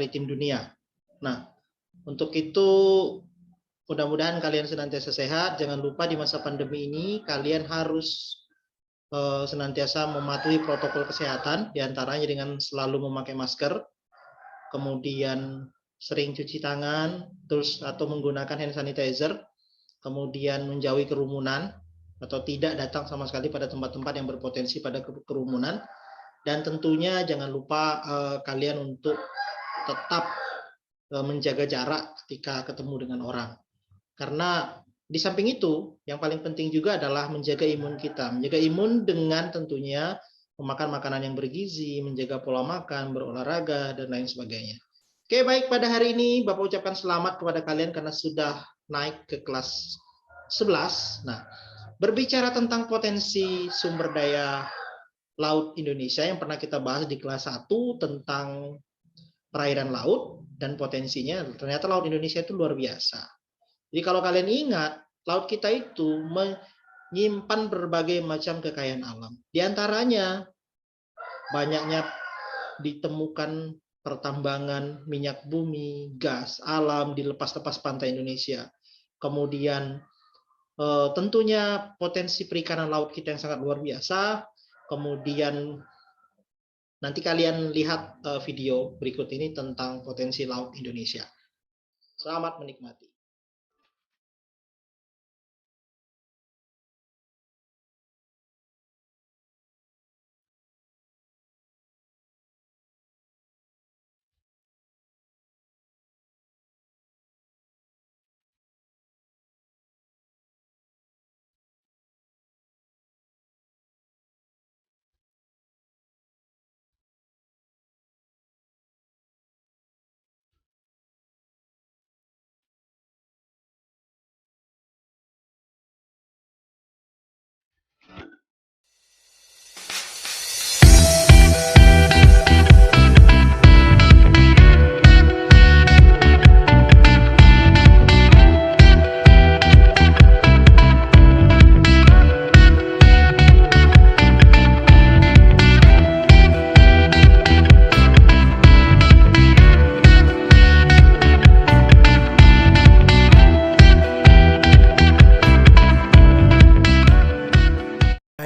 Maritim Dunia. Nah, untuk itu mudah-mudahan kalian senantiasa sehat. Jangan lupa di masa pandemi ini kalian harus senantiasa mematuhi protokol kesehatan, diantaranya dengan selalu memakai masker, kemudian sering cuci tangan, terus atau menggunakan hand sanitizer, kemudian menjauhi kerumunan atau tidak datang sama sekali pada tempat-tempat yang berpotensi pada kerumunan, dan tentunya jangan lupa kalian untuk tetap menjaga jarak ketika ketemu dengan orang. Karena di samping itu, yang paling penting juga adalah menjaga imun kita. Menjaga imun dengan tentunya memakan makanan yang bergizi, menjaga pola makan, berolahraga, dan lain sebagainya. Oke, baik, pada hari ini Bapak ucapkan selamat kepada kalian karena sudah naik ke kelas 11. Nah, berbicara tentang potensi sumber daya laut Indonesia yang pernah kita bahas di kelas 1 tentang perairan laut dan potensinya, ternyata laut Indonesia itu luar biasa. Jadi kalau kalian ingat, laut kita itu menyimpan berbagai macam kekayaan alam. Di antaranya banyaknya ditemukan pertambangan minyak bumi, gas alam di lepas-lepas pantai Indonesia. Kemudian tentunya potensi perikanan laut kita yang sangat luar biasa. Kemudian nanti kalian lihat video berikut ini tentang potensi laut Indonesia. Selamat menikmati.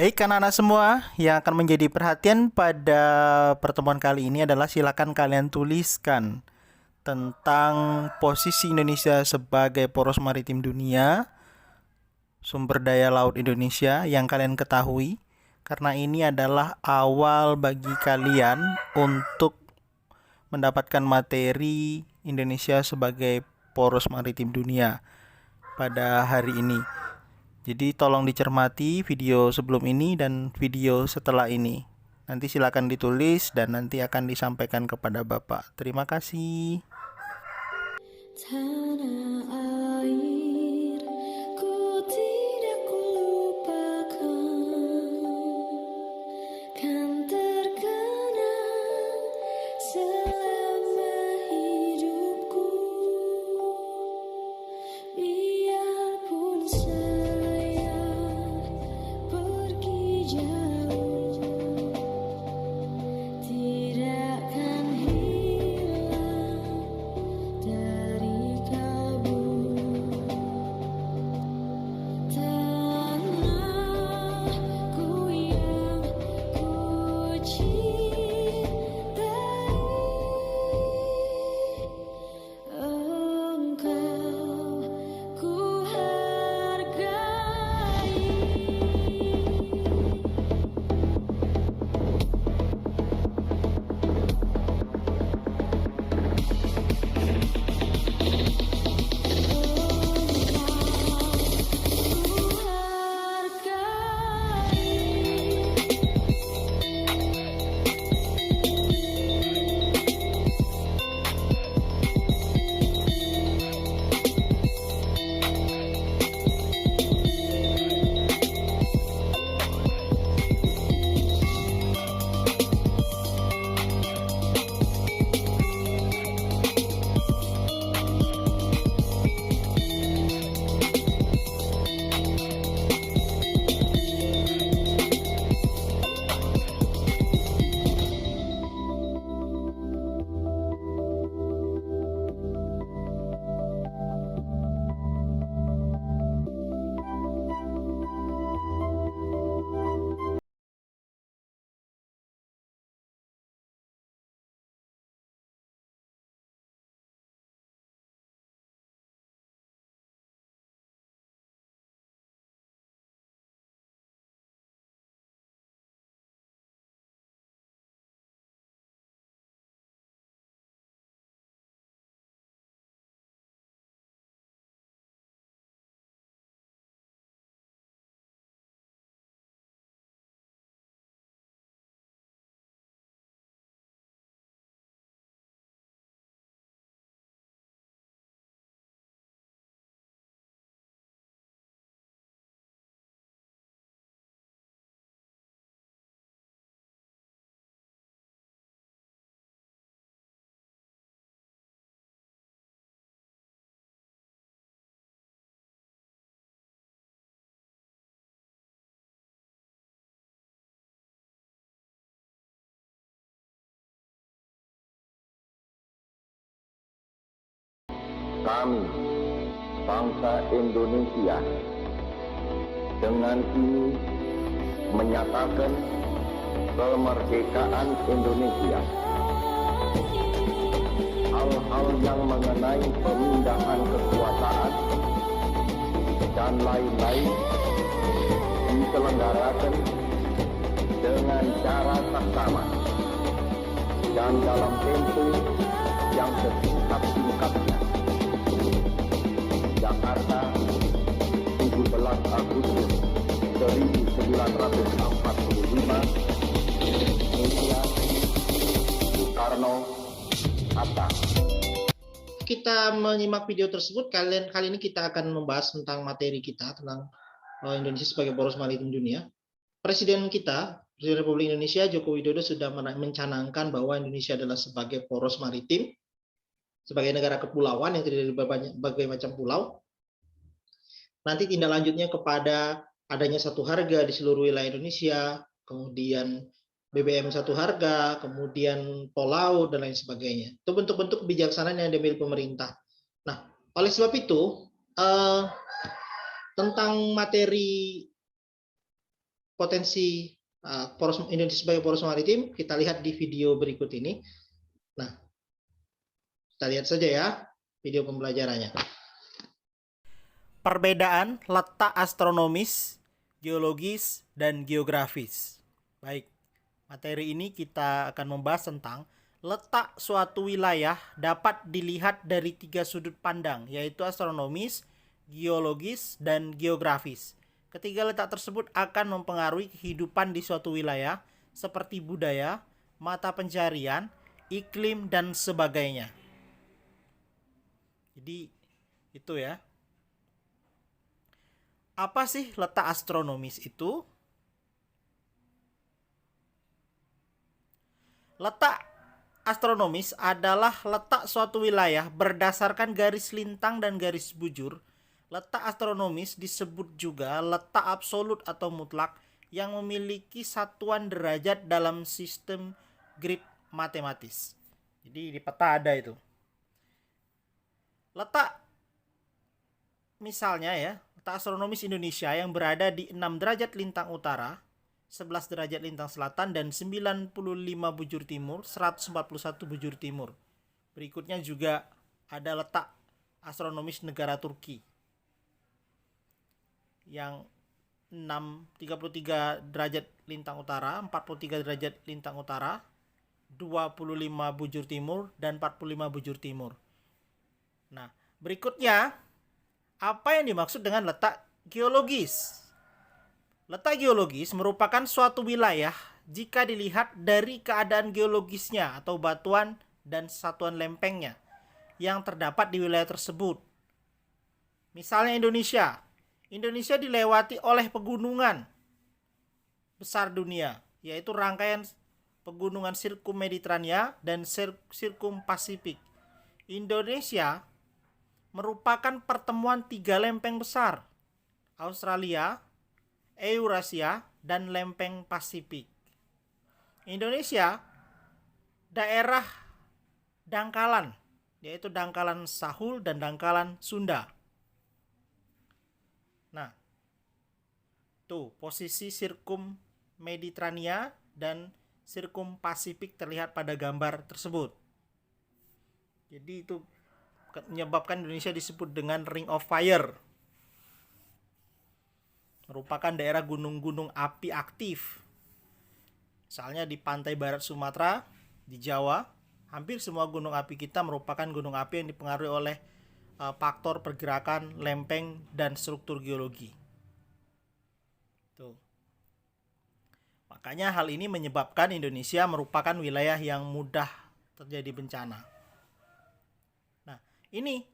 Baik, anak-anak semua, yang akan menjadi perhatian pada pertemuan kali ini adalah silakan kalian tuliskan tentang posisi Indonesia sebagai poros maritim dunia, sumber daya laut Indonesia yang kalian ketahui, karena ini adalah awal bagi kalian untuk mendapatkan materi Indonesia sebagai poros maritim dunia pada hari ini. Jadi tolong dicermati video sebelum ini dan video setelah ini. Nanti silakan ditulis dan nanti akan disampaikan kepada Bapak. Terima kasih. Tidak akan hilang dari kami, bangsa Indonesia, dengan ini menyatakan kemerdekaan Indonesia. Hal-hal yang mengenai pemindahan kekuasaan dan lain-lain diselenggarakan dengan cara saksama dan dalam tempo yang sesingkat-singkatnya. Jakarta, 17 Agustus 1945. Indonesia, Soekarno, Hatta. Kita menyimak video tersebut, kali ini kita akan membahas tentang materi kita tentang Indonesia sebagai poros maritim dunia. Presiden kita, Presiden Republik Indonesia Joko Widodo sudah mencanangkan bahwa Indonesia adalah sebagai poros maritim, sebagai negara kepulauan yang terdiri dari berbagai macam pulau. Nanti tindak lanjutnya kepada adanya satu harga di seluruh wilayah Indonesia, kemudian BBM satu harga, kemudian tol laut, dan lain sebagainya. Itu bentuk-bentuk kebijaksanaan yang dimiliki pemerintah. Nah, oleh sebab itu, tentang materi potensi poros Indonesia sebagai poros maritim, kita lihat di video berikut ini. Nah, kita lihat saja ya video pembelajarannya. Perbedaan letak astronomis, geologis, dan geografis. Baik, materi ini kita akan membahas tentang letak suatu wilayah dapat dilihat dari 3 sudut pandang, yaitu astronomis, geologis, dan geografis. Ketiga letak tersebut akan mempengaruhi kehidupan di suatu wilayah, seperti budaya, mata pencarian, iklim, dan sebagainya. Jadi, itu ya. Apa sih letak astronomis itu? Letak astronomis adalah letak suatu wilayah berdasarkan garis lintang dan garis bujur. Letak astronomis disebut juga letak absolut atau mutlak yang memiliki satuan derajat dalam sistem grid matematis. Jadi di peta ada itu. Letak misalnya ya, letak astronomis Indonesia yang berada di 6 derajat lintang utara, 11 derajat lintang selatan, dan 95 bujur timur, 141 bujur timur. Berikutnya juga ada letak astronomis negara Turki yang 33 derajat lintang utara, 43 derajat lintang utara, 25 bujur timur, dan 45 bujur timur. Nah, berikutnya apa yang dimaksud dengan letak geologis? Letak geologis merupakan suatu wilayah jika dilihat dari keadaan geologisnya atau batuan dan satuan lempengnya yang terdapat di wilayah tersebut. Misalnya Indonesia. Indonesia dilewati oleh pegunungan besar dunia, yaitu rangkaian pegunungan Sirkum Mediterania dan Sirkum Pasifik. Indonesia merupakan pertemuan 3 lempeng besar, Australia, Eurasia, dan lempeng Pasifik. Indonesia daerah dangkalan, yaitu dangkalan Sahul dan dangkalan Sunda. Nah, tuh posisi Sirkum Mediterania dan Sirkum Pasifik terlihat pada gambar tersebut. Jadi itu menyebabkan Indonesia disebut dengan Ring of Fire. Merupakan daerah gunung-gunung api aktif. Misalnya di pantai barat Sumatera, di Jawa, hampir semua gunung api kita merupakan gunung api yang dipengaruhi oleh faktor pergerakan lempeng dan struktur geologi. Tuh. Makanya hal ini menyebabkan Indonesia merupakan wilayah yang mudah terjadi bencana. Nah, ini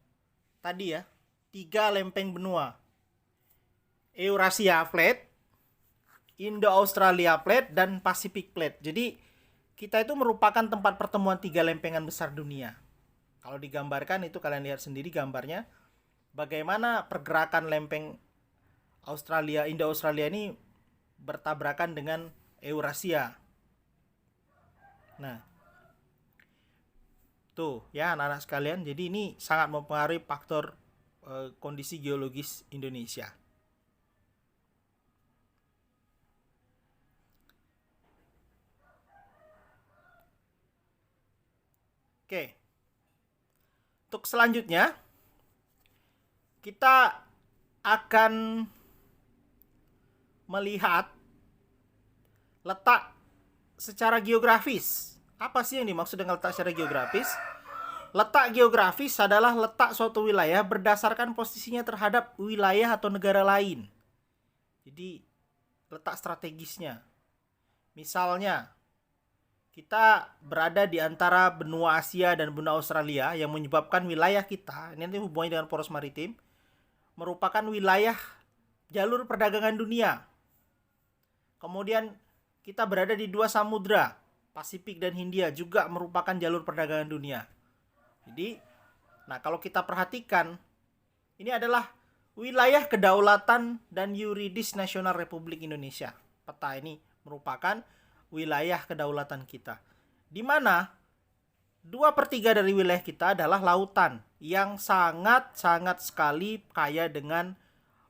tadi ya, 3 lempeng benua. Eurasia Plate, Indo-Australia Plate, dan Pacific Plate. Jadi kita itu merupakan tempat pertemuan 3 lempengan besar dunia. Kalau digambarkan itu kalian lihat sendiri gambarnya, bagaimana pergerakan lempeng Australia, Indo-Australia ini bertabrakan dengan Eurasia. Nah, Tuh ya anak-anak sekalian, jadi ini sangat mempengaruhi faktor kondisi geologis Indonesia. Oke. Untuk selanjutnya kita akan melihat letak secara geografis. Apa sih yang dimaksud dengan letak secara geografis? Letak geografis adalah letak suatu wilayah berdasarkan posisinya terhadap wilayah atau negara lain. Jadi letak strategisnya. Misalnya kita berada di antara benua Asia dan benua Australia yang menyebabkan wilayah kita, ini nanti hubungannya dengan poros maritim, merupakan wilayah jalur perdagangan dunia. Kemudian kita berada di dua samudra, Pasifik dan Hindia, juga merupakan jalur perdagangan dunia. Jadi, nah kalau kita perhatikan, ini adalah wilayah kedaulatan dan yuridis nasional Republik Indonesia. Peta ini merupakan wilayah kedaulatan kita, di mana 2/3 dari wilayah kita adalah lautan yang sangat sekali kaya dengan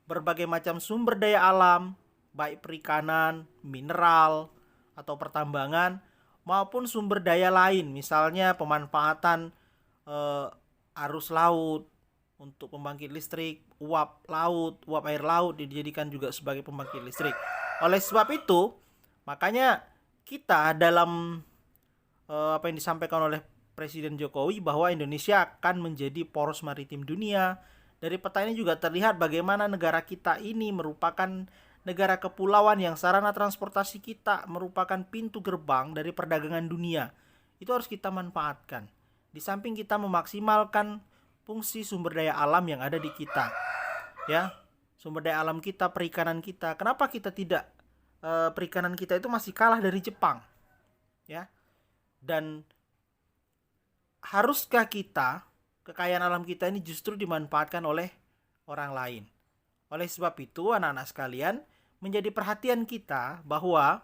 berbagai macam sumber daya alam, baik perikanan, mineral, atau pertambangan, maupun sumber daya lain, misalnya pemanfaatan arus laut untuk pembangkit listrik, uap air laut dijadikan juga sebagai pembangkit listrik. Oleh sebab itu, makanya kita dalam apa yang disampaikan oleh Presiden Jokowi bahwa Indonesia akan menjadi poros maritim dunia. Dari peta ini juga terlihat bagaimana negara kita ini merupakan negara kepulauan yang sarana transportasi kita merupakan pintu gerbang dari perdagangan dunia. Itu harus kita manfaatkan. Di samping kita memaksimalkan fungsi sumber daya alam yang ada di kita. Ya, sumber daya alam kita, perikanan kita. Kenapa kita tidak perikanan kita itu masih kalah dari Jepang? Ya. Dan haruskah kita, kekayaan alam kita ini justru dimanfaatkan oleh orang lain? Oleh sebab itu, anak-anak sekalian, menjadi perhatian kita bahwa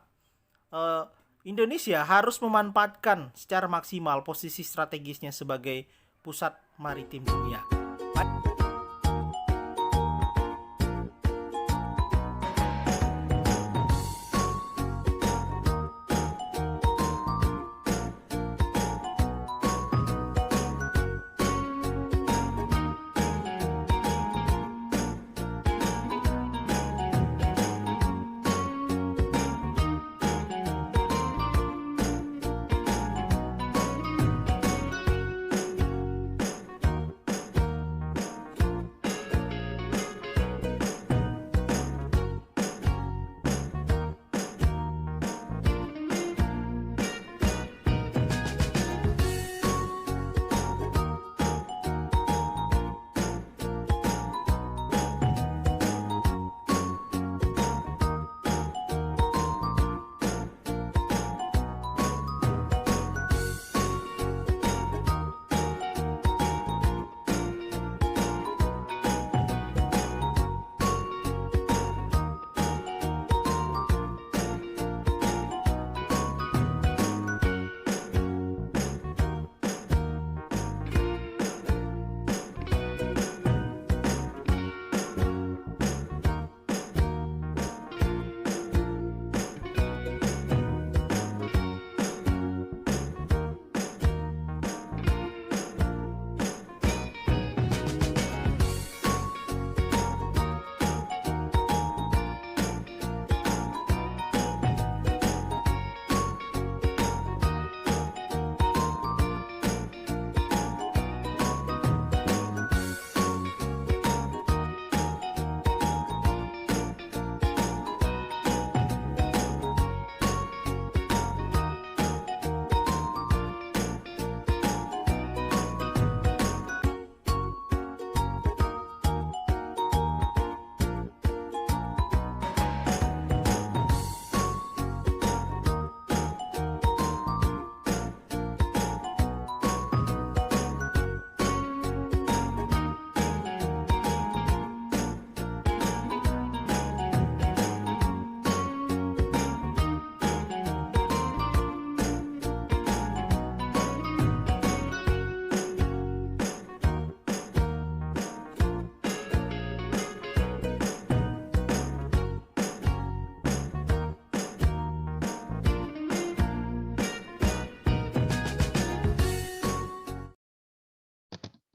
Indonesia harus memanfaatkan secara maksimal posisi strategisnya sebagai pusat maritim dunia.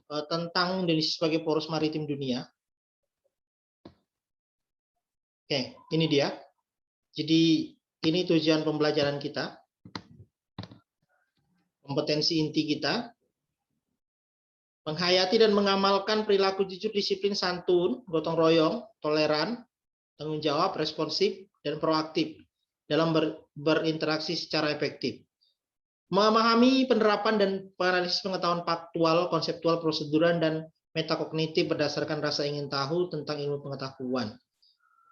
tentang Indonesia sebagai poros maritim dunia. Oke, ini dia. Jadi ini tujuan pembelajaran kita. Kompetensi inti kita. Menghayati dan mengamalkan perilaku jujur, disiplin, santun, gotong royong, toleran, tanggung jawab, responsif, dan proaktif dalam berinteraksi secara efektif. Memahami penerapan dan penganalisis pengetahuan faktual, konseptual, prosedural, dan metakognitif berdasarkan rasa ingin tahu tentang ilmu pengetahuan.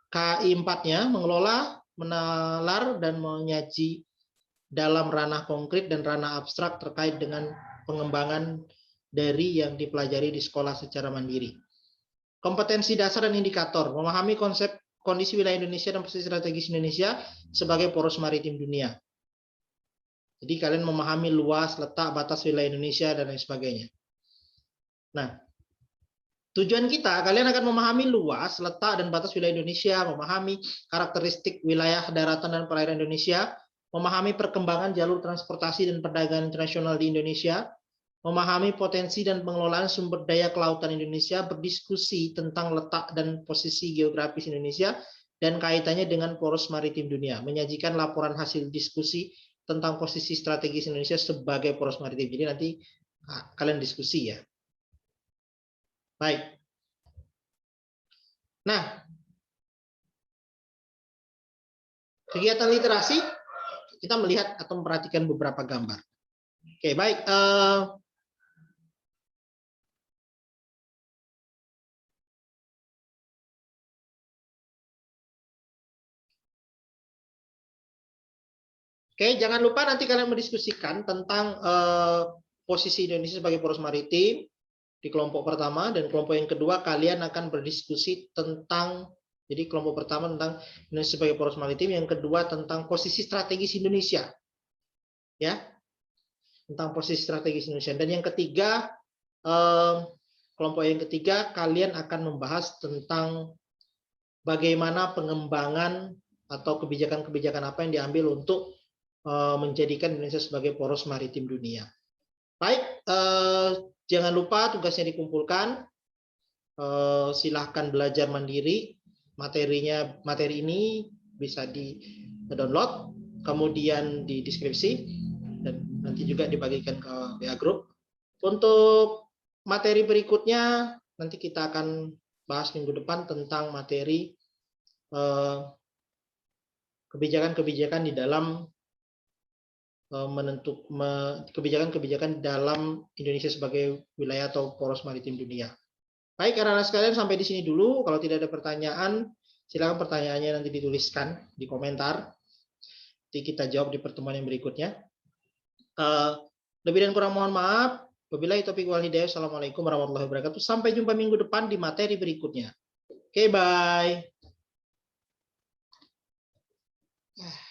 KI 4-nya mengelola, menalar, dan menyaji dalam ranah konkret dan ranah abstrak terkait dengan pengembangan dari yang dipelajari di sekolah secara mandiri. Kompetensi dasar dan indikator, memahami konsep kondisi wilayah Indonesia dan posisi strategis Indonesia sebagai poros maritim dunia. Jadi kalian memahami luas, letak, batas wilayah Indonesia, dan lain sebagainya. Nah, tujuan kita, kalian akan memahami luas, letak, dan batas wilayah Indonesia, memahami karakteristik wilayah daratan dan perairan Indonesia, memahami perkembangan jalur transportasi dan perdagangan internasional di Indonesia, memahami potensi dan pengelolaan sumber daya kelautan Indonesia, berdiskusi tentang letak dan posisi geografis Indonesia, dan kaitannya dengan poros maritim dunia, menyajikan laporan hasil diskusi tentang posisi strategis Indonesia sebagai poros maritim. Jadi nanti kalian diskusi ya. Baik. Nah, kegiatan literasi kita melihat atau memperhatikan beberapa gambar. Oke, baik. Oke, jangan lupa nanti kalian mendiskusikan tentang posisi Indonesia sebagai poros maritim di kelompok pertama, dan kelompok yang kedua kalian akan berdiskusi tentang, jadi kelompok pertama tentang Indonesia sebagai poros maritim, yang kedua tentang posisi strategis Indonesia, ya, tentang posisi strategis Indonesia, dan yang ketiga, kelompok yang ketiga kalian akan membahas tentang bagaimana pengembangan atau kebijakan-kebijakan apa yang diambil untuk menjadikan Indonesia sebagai poros maritim dunia. Baik, jangan lupa tugasnya dikumpulkan. Silahkan belajar mandiri. Materi ini bisa di-download, kemudian di deskripsi, dan nanti juga dibagikan ke WA Group. Untuk materi berikutnya, nanti kita akan bahas minggu depan tentang materi kebijakan-kebijakan di dalam kebijakan-kebijakan dalam Indonesia sebagai wilayah atau poros maritim dunia. Baik, anak-anak sekalian, sampai di sini dulu. Kalau tidak ada pertanyaan, silakan pertanyaannya nanti dituliskan di komentar. Nanti kita jawab di pertemuan yang berikutnya. Lebih dan kurang mohon maaf. Wabillahi taufiq wal hidayah. Assalamualaikum warahmatullahi wabarakatuh. Sampai jumpa minggu depan di materi berikutnya. Oke, bye.